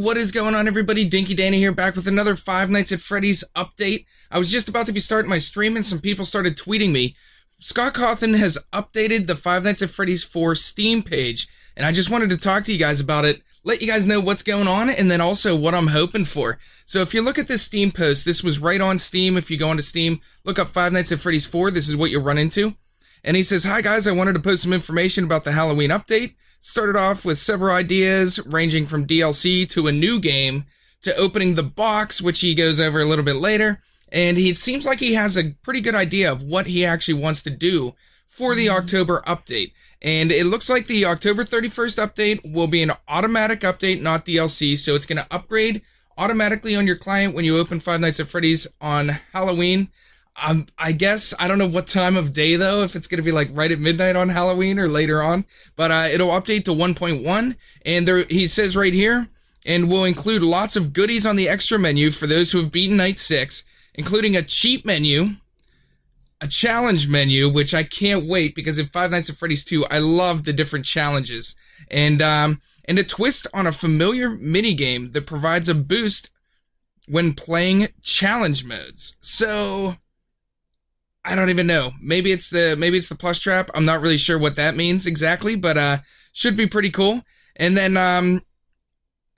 what is going on, everybody? Dinky Danny here, back with another Five Nights at Freddy's update. I was just about to be starting my stream and some people started tweeting me. Cawthon has updated the Five Nights at Freddy's 4 Steam page, and I just wanted to talk to you guys about it, let you guys know what's going on, and then also what I'm hoping for. So if you look at this Steam post, this was right on Steam. If you go onto Steam, look up Five Nights at Freddy's 4, this is what you'll run into. And he says, "Hi guys, I wanted to post some information about the Halloween update. Started off with several ideas, ranging from DLC to a new game, to opening the box, which he goes over a little bit later. And he seems like he has a pretty good idea of what he actually wants to do for the October update. And it looks like the October 31st update will be an automatic update, not DLC. So it's going to upgrade automatically on your client when you open Five Nights at Freddy's on Halloween. I guess, I don't know what time of day though, if it's going to be like right at midnight on Halloween or later on, but it'll update to 1.1, and there, he says right here, and will include lots of goodies on the extra menu for those who have beaten Night 6, including a cheat menu, a challenge menu, which I can't wait, because in Five Nights at Freddy's 2, I love the different challenges, and a twist on a familiar minigame that provides a boost when playing challenge modes. So I don't even know. Maybe it's the plush trap. I'm not really sure what that means exactly, but should be pretty cool. And then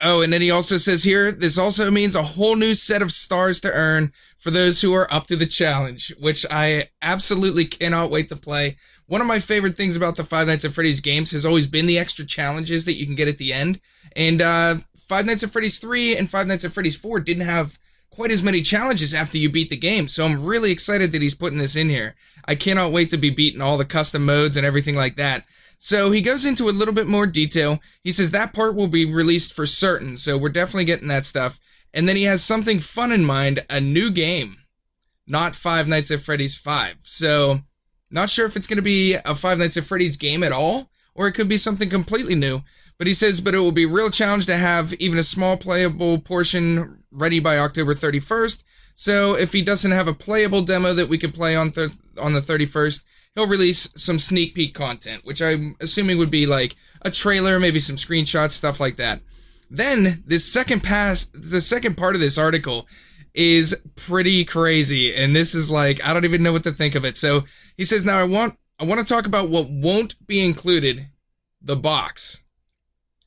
oh, and then he also says here, this also means a whole new set of stars to earn for those who are up to the challenge, which I absolutely cannot wait to play. One of my favorite things about the Five Nights at Freddy's games has always been the extra challenges that you can get at the end. And Five Nights at Freddy's 3 and Five Nights at Freddy's 4 didn't have quite as many challenges after you beat the game, so I'm really excited that he's putting this in here. I cannot wait to be beating all the custom modes and everything like that. So he goes into a little bit more detail. He says that part will be released for certain, so we're definitely getting that stuff. And then he has something fun in mind, a new game, not Five Nights at Freddy's 5. So not sure if it's going to be a Five Nights at Freddy's game at all, or it could be something completely new. But he says, but it will be a real challenge to have even a small playable portion ready by October 31st. So if he doesn't have a playable demo that we can play on the 31st, he'll release some sneak peek content, which I'm assuming would be like a trailer, maybe some screenshots, stuff like that. Then the second part of this article is pretty crazy, and this is like, I don't even know what to think of it. So he says, now I want to talk about what won't be included, the box.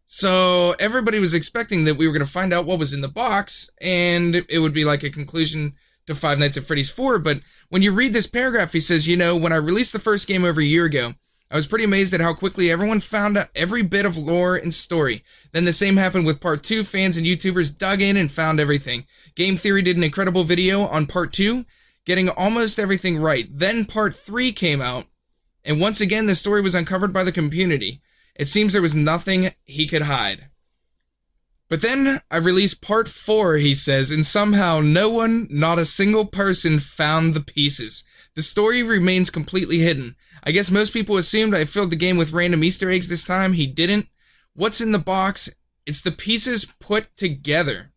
So everybody was expecting that we were going to find out what was in the box, and it would be like a conclusion to Five Nights at Freddy's 4, but when you read this paragraph, he says, you know, when I released the first game over a year ago, I was pretty amazed at how quickly everyone found out every bit of lore and story. Then the same happened with Part 2, fans and YouTubers dug in and found everything. Game Theory did an incredible video on Part 2, getting almost everything right. Then Part 3 came out, and once again the story was uncovered by the community. It seems there was nothing he could hide. But then I released Part 4, he says, and somehow no one, not a single person, found the pieces. The story remains completely hidden. I guess most people assumed I filled the game with random Easter eggs this time. He didn't. What's in the box? It's the pieces put together.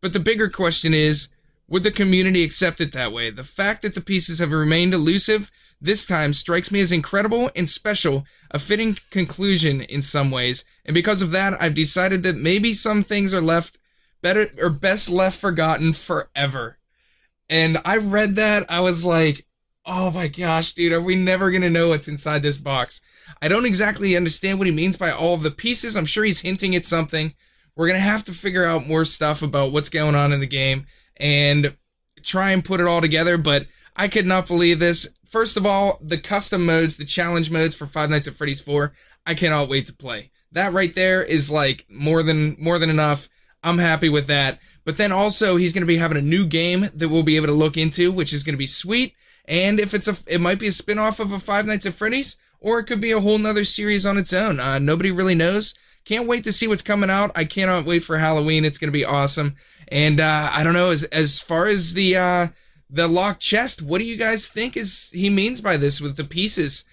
But the bigger question is, would the community accept it that way? The fact that the pieces have remained elusive this time strikes me as incredible and special, a fitting conclusion in some ways, and because of that, I've decided that maybe some things are best left forgotten forever. And I read that, I was like, oh my gosh, dude, are we never gonna know what's inside this box? I don't exactly understand what he means by all of the pieces. I'm sure he's hinting at something. We're gonna have to figure out more stuff about what's going on in the game and try and put it all together, but I could not believe this. First of all, the custom modes, the challenge modes for Five Nights at Freddy's 4, I cannot wait to play. That right there is like more than enough. I'm happy with that. But then also, he's going to be having a new game that we'll be able to look into, which is going to be sweet. And if it might be a spin-off of a Five Nights at Freddy's, or it could be a whole nother series on its own. Nobody really knows. Can't wait to see what's coming out. I cannot wait for Halloween. It's going to be awesome. And I don't know, as far as the locked chest, what do you guys think he means by this with the pieces?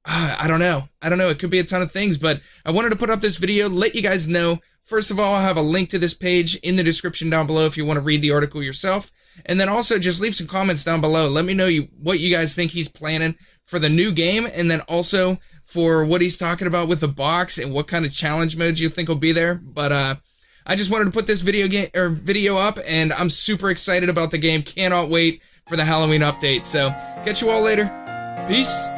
I don't know. It could be a ton of things, but I wanted to put up this video, let you guys know. First of all, I'll have a link to this page in the description down below if you want to read the article yourself. And then also just leave some comments down below. Let me know what you guys think he's planning for the new game, and then also for what he's talking about with the box and what kind of challenge modes you think will be there. But I just wanted to put this video up, and I'm super excited about the game. Cannot wait for the Halloween update. So, catch you all later. Peace.